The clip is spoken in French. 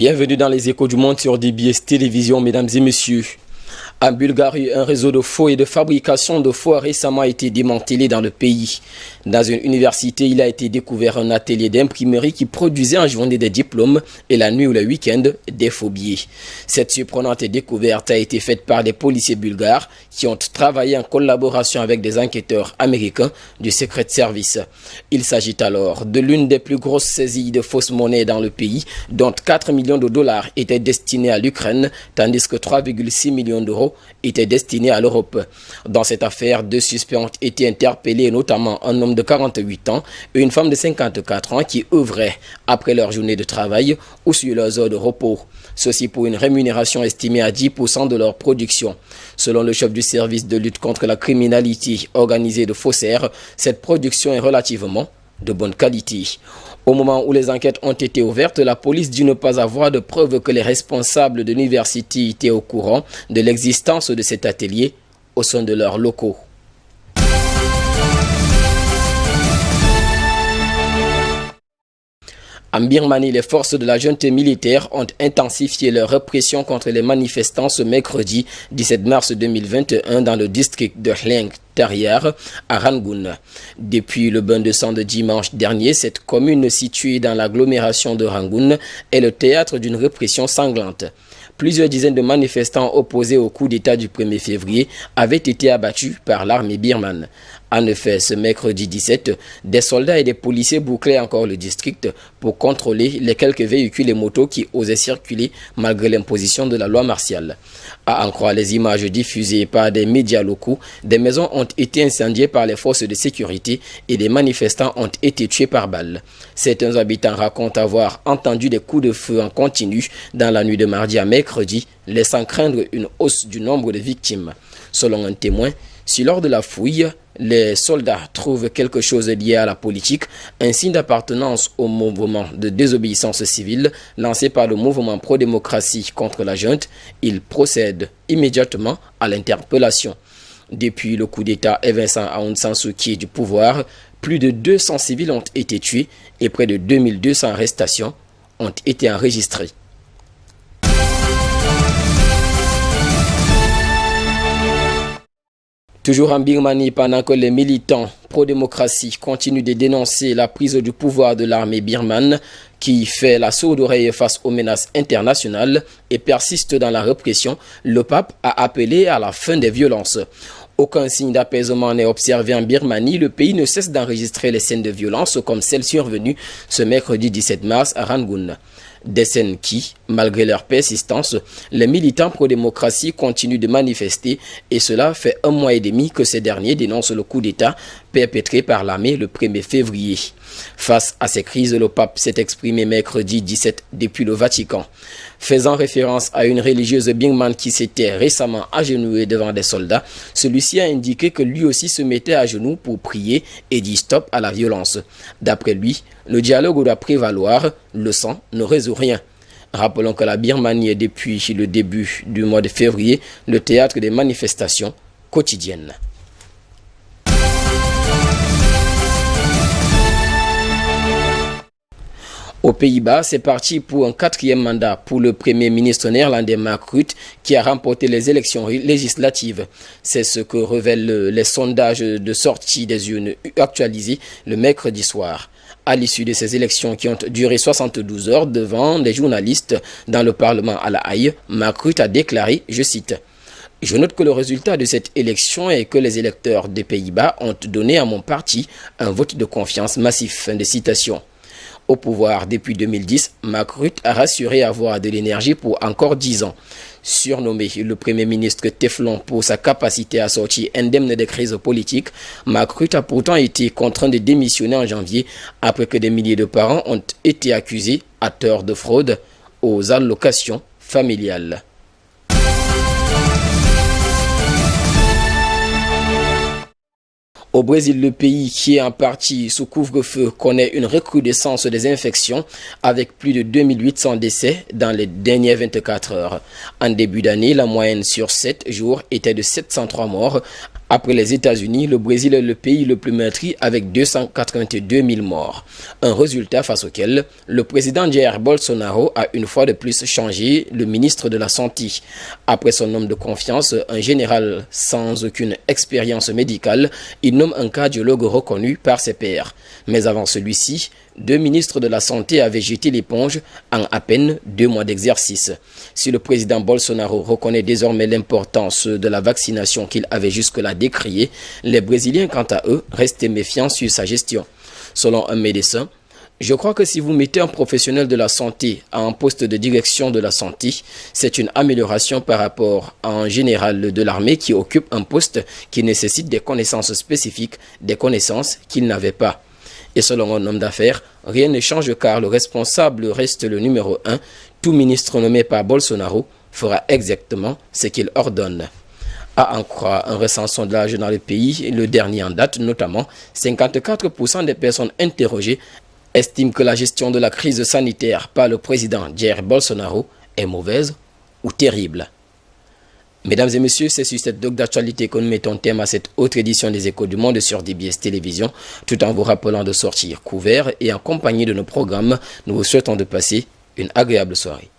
Bienvenue dans les échos du monde sur DBS Télévision, mesdames et messieurs. En Bulgarie, un réseau de faux et de fabrication de faux a récemment été démantelé dans le pays. Dans une université, il a été découvert un atelier d'imprimerie qui produisait en journée des diplômes et la nuit ou le week-end des faux billets. Cette surprenante découverte a été faite par des policiers bulgares qui ont travaillé en collaboration avec des enquêteurs américains du Secret Service. Il s'agit alors de l'une des plus grosses saisies de fausses monnaies dans le pays, dont 4 millions de dollars étaient destinés à l'Ukraine, tandis que 3,6 millions d'euros étaient destinés à l'Europe. Dans cette affaire, 2 suspects ont été interpellés, notamment un homme de 48 ans et une femme de 54 ans qui œuvraient après leur journée de travail ou sur leurs heures de repos. Ceci pour une rémunération estimée à 10% de leur production. Selon le chef du service de lutte contre la criminalité organisée de faussaires, cette production est relativement de bonne qualité. Au moment où les enquêtes ont été ouvertes, la police dit ne pas avoir de preuves que les responsables de l'université étaient au courant de l'existence de cet atelier au sein de leurs locaux. En Birmanie, les forces de la junte militaire ont intensifié leur répression contre les manifestants ce mercredi 17 mars 2021 dans le district de Hleng Tariar à Rangoon. Depuis le bain de sang de dimanche dernier, cette commune située dans l'agglomération de Rangoon est le théâtre d'une répression sanglante. Plusieurs dizaines de manifestants opposés au coup d'État du 1er février avaient été abattus par l'armée birmane. En effet, ce mercredi 17, des soldats et des policiers bouclaient encore le district pour contrôler les quelques véhicules et motos qui osaient circuler malgré l'imposition de la loi martiale. À en croire les images diffusées par des médias locaux, des maisons ont été incendiées par les forces de sécurité et des manifestants ont été tués par balles. Certains habitants racontent avoir entendu des coups de feu en continu dans la nuit de mardi à mercredi, laissant craindre une hausse du nombre de victimes. Selon un témoin, si lors de la fouille, les soldats trouvent quelque chose lié à la politique, un signe d'appartenance au mouvement de désobéissance civile lancé par le mouvement pro-démocratie contre la junte, ils procèdent immédiatement à l'interpellation. Depuis le coup d'État évinçant Aung San Suu Kyi du pouvoir, plus de 200 civils ont été tués et près de 2200 arrestations ont été enregistrées. Toujours en Birmanie, pendant que les militants pro-démocratie continuent de dénoncer la prise du pouvoir de l'armée birmane qui fait la sourde oreille face aux menaces internationales et persiste dans la répression, le pape a appelé à la fin des violences. Aucun signe d'apaisement n'est observé en Birmanie. Le pays ne cesse d'enregistrer les scènes de violence comme celle survenue ce mercredi 17 mars à Rangoon. Des scènes qui, malgré leur persistance, les militants pro-démocratie continuent de manifester et cela fait 1 mois et demi que ces derniers dénoncent le coup d'État perpétré par l'armée le 1er février. Face à ces crises, le pape s'est exprimé mercredi 17 depuis le Vatican. Faisant référence à une religieuse birmane qui s'était récemment agenouillée devant des soldats, celui-ci a indiqué que lui aussi se mettait à genoux pour prier et dit stop à la violence. D'après lui, le dialogue doit prévaloir, le sang ne résout rien. Rappelons que la Birmanie est depuis le début du mois de février le théâtre des manifestations quotidiennes. Aux Pays-Bas, c'est parti pour un 4e mandat pour le Premier ministre néerlandais Mark Rutte qui a remporté les élections législatives. C'est ce que révèlent les sondages de sortie des urnes actualisés le mercredi soir. À l'issue de ces élections qui ont duré 72 heures devant des journalistes dans le Parlement à La Haye, Mark Rutte a déclaré, je cite, « Je note que le résultat de cette élection est que les électeurs des Pays-Bas ont donné à mon parti un vote de confiance massif. » Fin de citation. Au pouvoir depuis 2010, Mark Rutte a rassuré avoir de l'énergie pour encore 10 ans. Surnommé le Premier ministre Téflon pour sa capacité à sortir indemne des crises politiques, Mark Rutte a pourtant été contraint de démissionner en janvier après que des milliers de parents ont été accusés à tort de fraude aux allocations familiales. Au Brésil, le pays qui est en partie sous couvre-feu connaît une recrudescence des infections avec plus de 2800 décès dans les dernières 24 heures. En début d'année, la moyenne sur 7 jours était de 703 morts Après les États-Unis, le Brésil est le pays le plus meurtri avec 282 000 morts. Un résultat face auquel le président Jair Bolsonaro a une fois de plus changé le ministre de la Santé. Après son homme de confiance, un général sans aucune expérience médicale, il nomme un cardiologue reconnu par ses pairs. Mais avant celui-ci, 2 ministres de la Santé avaient jeté l'éponge en à peine 2 mois d'exercice. Si le président Bolsonaro reconnaît désormais l'importance de la vaccination qu'il avait jusque-là décriée, les Brésiliens, quant à eux, restaient méfiants sur sa gestion. Selon un médecin, je crois que si vous mettez un professionnel de la santé à un poste de direction de la santé, c'est une amélioration par rapport à un général de l'armée qui occupe un poste qui nécessite des connaissances spécifiques, des connaissances qu'il n'avait pas. Et selon un homme d'affaires, rien ne change car le responsable reste le numéro 1. Tout ministre nommé par Bolsonaro fera exactement ce qu'il ordonne. À en croire un recensement de l'âge dans le pays, le dernier en date notamment, 54% des personnes interrogées estiment que la gestion de la crise sanitaire par le président Jair Bolsonaro est mauvaise ou terrible. Mesdames et messieurs, c'est sur cette doc d'actualité que nous mettons thème à cette autre édition des Échos du Monde sur DBS Télévision, tout en vous rappelant de sortir couvert et en compagnie de nos programmes. Nous vous souhaitons de passer une agréable soirée.